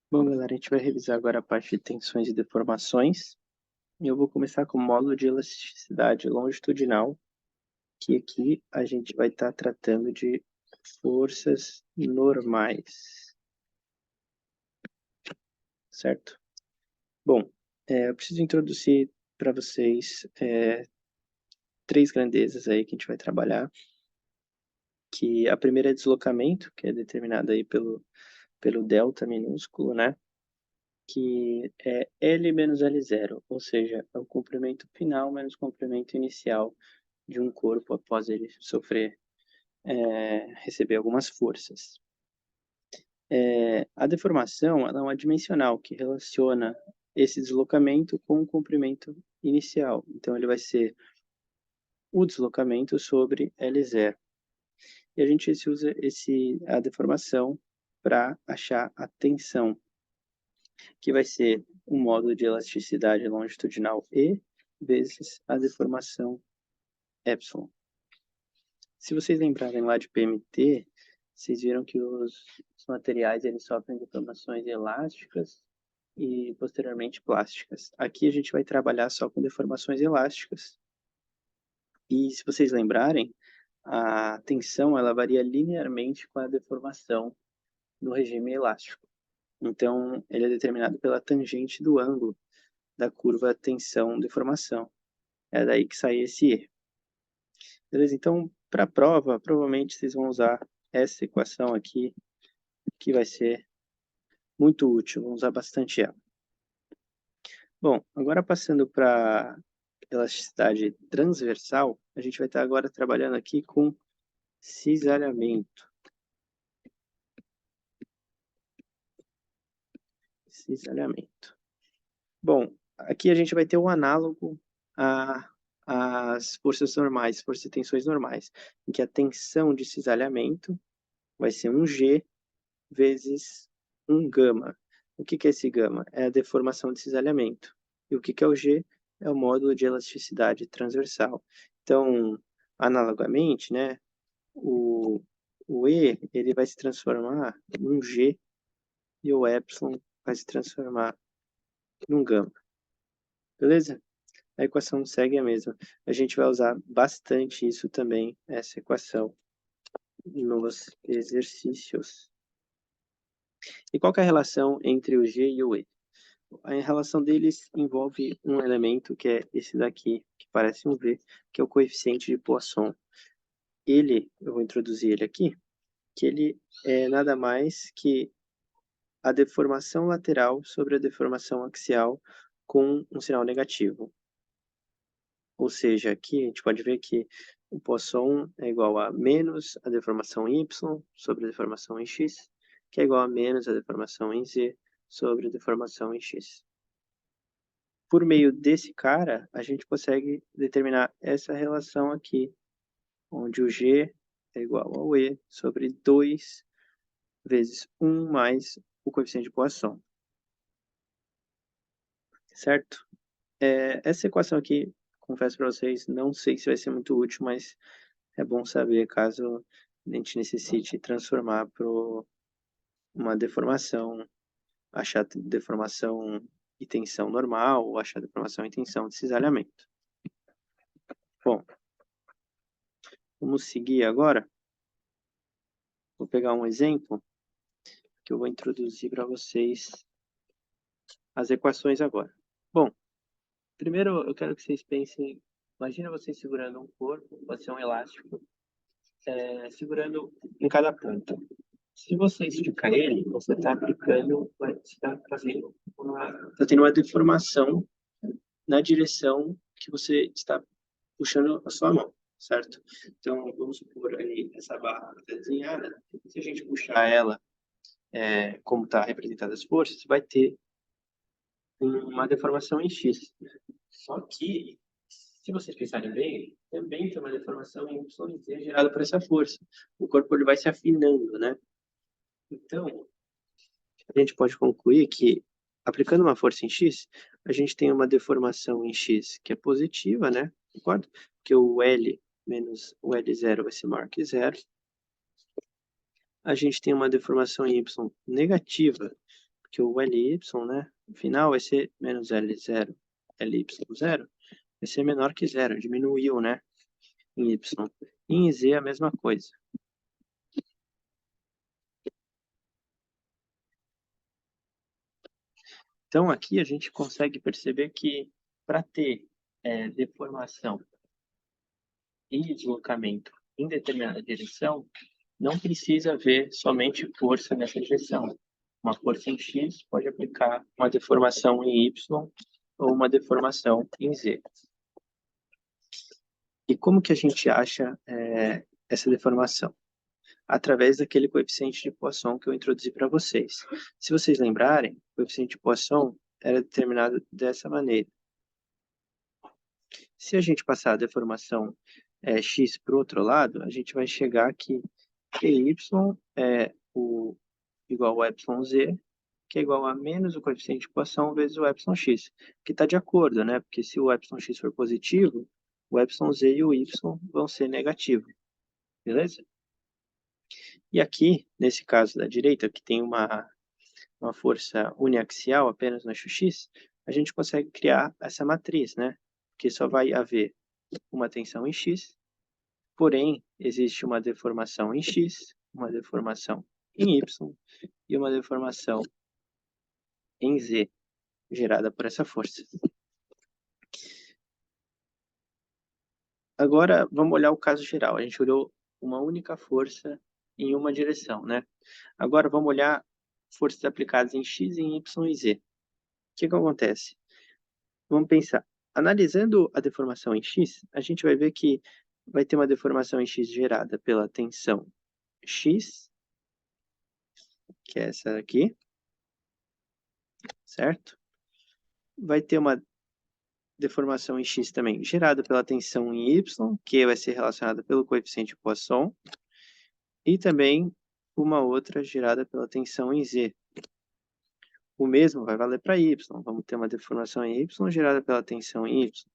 Bom, galera, a gente vai revisar agora a parte de tensões e deformações. E eu vou começar com o módulo de elasticidade longitudinal, que aqui a gente vai estar tratando de forças normais, certo? Bom, eu preciso introduzir para vocês três grandezas aí que a gente vai trabalhar, que a primeira é deslocamento, que é determinada aí pelo delta minúsculo, né? Que é L menos L0, ou seja, é o comprimento final menos o comprimento inicial de um corpo após ele receber algumas forças. A deformação ela é uma dimensional que relaciona esse deslocamento com o comprimento inicial. Então, ele vai ser o deslocamento sobre L0. E a gente usa a deformação para achar a tensão, que vai ser um módulo de elasticidade longitudinal E vezes a deformação epsilon. Se vocês lembrarem lá de PMT, vocês viram que os materiais eles sofrem deformações elásticas e posteriormente plásticas. Aqui a gente vai trabalhar só com deformações elásticas. E se vocês lembrarem, a tensão ela varia linearmente com a deformação no regime elástico. Então, ele é determinado pela tangente do ângulo da curva tensão-deformação. É daí que sai esse E. Beleza? Então, para a prova, provavelmente vocês vão usar essa equação aqui, que vai ser muito útil, vamos usar bastante ela. Bom, agora passando para elasticidade transversal, a gente vai estar agora trabalhando aqui com cisalhamento. Cisalhamento. Bom, aqui a gente vai ter um análogo às forças normais, forças e tensões normais, em que a tensão de cisalhamento vai ser um G vezes um gama. O que é esse gama? É a deformação de cisalhamento. E o que é o G? É o módulo de elasticidade transversal. Então, analogamente, né, o, o E ele vai se transformar num G e o epsilon vai se transformar num gama. Beleza? A equação segue a mesma. A gente vai usar bastante isso também, essa equação, nos exercícios. E qual que é a relação entre o G e o E? A relação deles envolve um elemento que é esse daqui, que parece um V, que é o coeficiente de Poisson. Eu vou introduzir ele aqui, que ele é nada mais que a deformação lateral sobre a deformação axial com um sinal negativo. Ou seja, aqui a gente pode ver que o Poisson é igual a menos a deformação em Y sobre a deformação em X, que é igual a menos a deformação em Z sobre a deformação em X. Por meio desse cara, a gente consegue determinar essa relação aqui, onde o G é igual ao E sobre 2 vezes 1 mais o coeficiente de Poisson, certo? Essa equação aqui, confesso para vocês, não sei se vai ser muito útil, mas é bom saber caso a gente necessite transformar para uma deformação, achar deformação e tensão normal, ou achar deformação e tensão de cisalhamento. Bom, vamos seguir agora. Vou pegar um exemplo que eu vou introduzir para vocês as equações agora. Bom, primeiro eu quero que vocês pensem, imagina vocês segurando um corpo, pode ser um elástico, segurando em cada ponta. Se você esticar ele, você está aplicando, você está fazendo está tendo uma deformação na direção que você está puxando a sua mão, certo? Então, vamos supor ali essa barra está desenhada, se a gente puxar ela como está representada as forças, vai ter uma deformação em X. Só que, se vocês pensarem bem, também tem uma deformação em Y e Z gerada por essa força. O corpo ele vai se afinando, né? Então, a gente pode concluir que, aplicando uma força em X, a gente tem uma deformação em X que é positiva, né? Concorda? Porque o L menos o L0 vai ser maior que zero. A gente tem uma deformação em Y negativa, que o LY, né, no final vai ser menos L0, LY0, vai ser menor que zero, diminuiu, né, em Y. E em Z a mesma coisa. Então, aqui a gente consegue perceber que para ter deformação e deslocamento em determinada direção, não precisa haver somente força nessa direção. Uma força em X pode aplicar uma deformação em Y ou uma deformação em Z. E como que a gente acha essa deformação? Através daquele coeficiente de Poisson que eu introduzi para vocês. Se vocês lembrarem, o coeficiente de Poisson era determinado dessa maneira. Se a gente passar a deformação x para o outro lado, a gente vai chegar que QY é igual a YZ, que é igual a menos o coeficiente de Poisson vezes o YX, que está de acordo, né? Porque se o YX for positivo, o YZ e o Y vão ser negativos, beleza? E aqui, nesse caso da direita, que tem uma força uniaxial apenas no eixo X, a gente consegue criar essa matriz, né? Porque só vai haver uma tensão em X, porém, existe uma deformação em X, uma deformação em Y e uma deformação em Z, gerada por essa força. Agora, vamos olhar o caso geral. A gente olhou uma única força em uma direção, né? Agora, vamos olhar forças aplicadas em X, em Y e Z. O que acontece? Vamos pensar. Analisando a deformação em X, a gente vai ver que vai ter uma deformação em X gerada pela tensão X, que é essa aqui, certo? Vai ter uma deformação em X também gerada pela tensão em Y, que vai ser relacionada pelo coeficiente de Poisson, e também uma outra gerada pela tensão em Z. O mesmo vai valer para Y. Vamos ter uma deformação em Y gerada pela tensão em Y.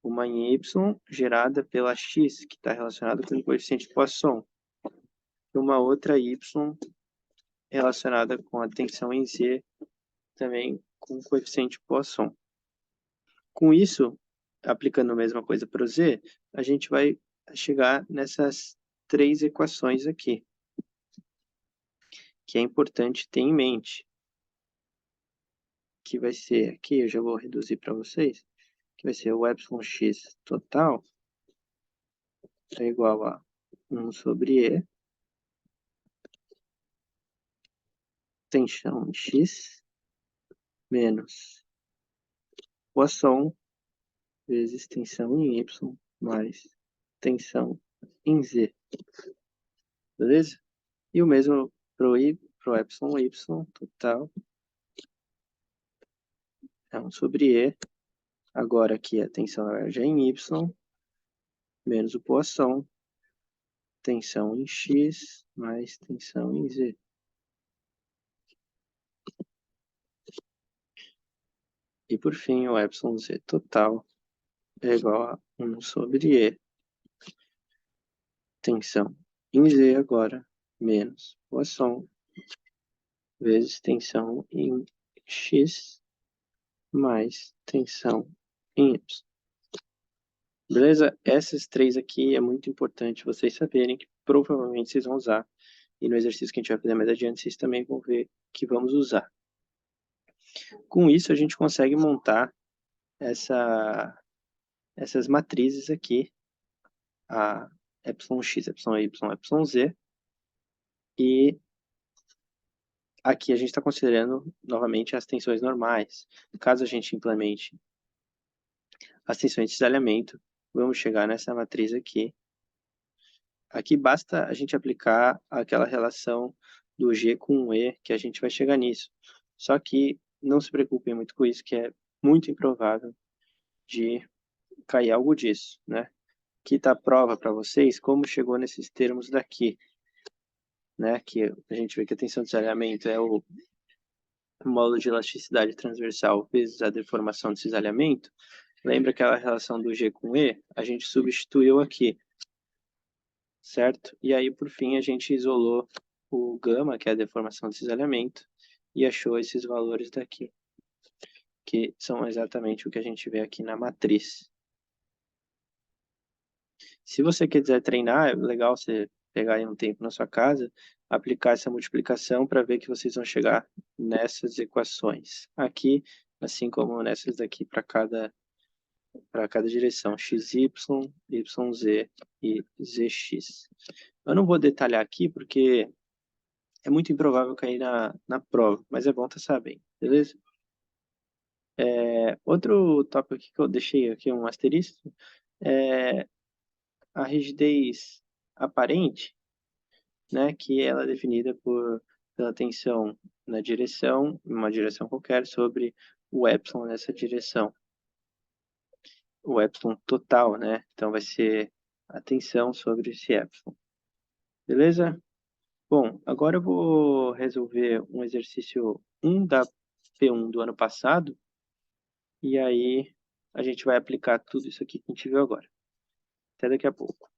Uma em Y gerada pela X, que está relacionada com o coeficiente de Poisson. E uma outra Y relacionada com a tensão em Z, também com o coeficiente de Poisson. Com isso, aplicando a mesma coisa para o Z, a gente vai chegar nessas três equações aqui, que é importante ter em mente. Que vai ser, aqui eu já vou reduzir para vocês, que vai ser o εx total é igual a 1 sobre E, tensão em X, menos Poisson, vezes tensão em Y, mais tensão em Z. Beleza? E o mesmo pro epsilon y, total, é 1 sobre E. Agora aqui a tensão já é em Y, menos o Poisson, tensão em X, mais tensão em Z. E por fim, o epsilon Z total é igual a 1 sobre E, tensão em Z agora, menos Poisson, vezes tensão em X, mais tensão em Y. Beleza? Essas três aqui é muito importante vocês saberem, que provavelmente vocês vão usar. E no exercício que a gente vai fazer mais adiante, vocês também vão ver que vamos usar. Com isso, a gente consegue montar essas matrizes aqui, a εx, εy, εz, e aqui a gente está considerando novamente as tensões normais. Caso a gente implemente as tensões de cisalhamento, vamos chegar nessa matriz aqui. Aqui basta a gente aplicar aquela relação do G com o E, que a gente vai chegar nisso. Só que não se preocupem muito com isso, que é muito improvável de cair algo disso, né? Aqui está a prova para vocês como chegou nesses termos daqui, né? Que a gente vê que a tensão de cisalhamento é o módulo de elasticidade transversal vezes a deformação de cisalhamento. Lembra aquela relação do G com E? A gente substituiu aqui, certo? E aí, por fim, a gente isolou o gama, que é a deformação de cisalhamento, e achou esses valores daqui, que são exatamente o que a gente vê aqui na matriz. Se você quiser treinar, é legal você pegar aí um tempo na sua casa, aplicar essa multiplicação para ver que vocês vão chegar nessas equações. Aqui, assim como nessas daqui para cada direção, xy, yz e zx. Eu não vou detalhar aqui porque é muito improvável cair na prova, mas é bom estar sabendo, beleza? Outro tópico aqui que eu deixei aqui um asterisco é a rigidez aparente, né, que ela é definida pela tensão na direção, em uma direção qualquer, sobre o epsilon nessa direção. O epsilon total, né? Então vai ser a tensão sobre esse epsilon. Beleza? Bom, agora eu vou resolver um exercício 1 da P1 do ano passado, e aí a gente vai aplicar tudo isso aqui que a gente viu agora. Até daqui a pouco.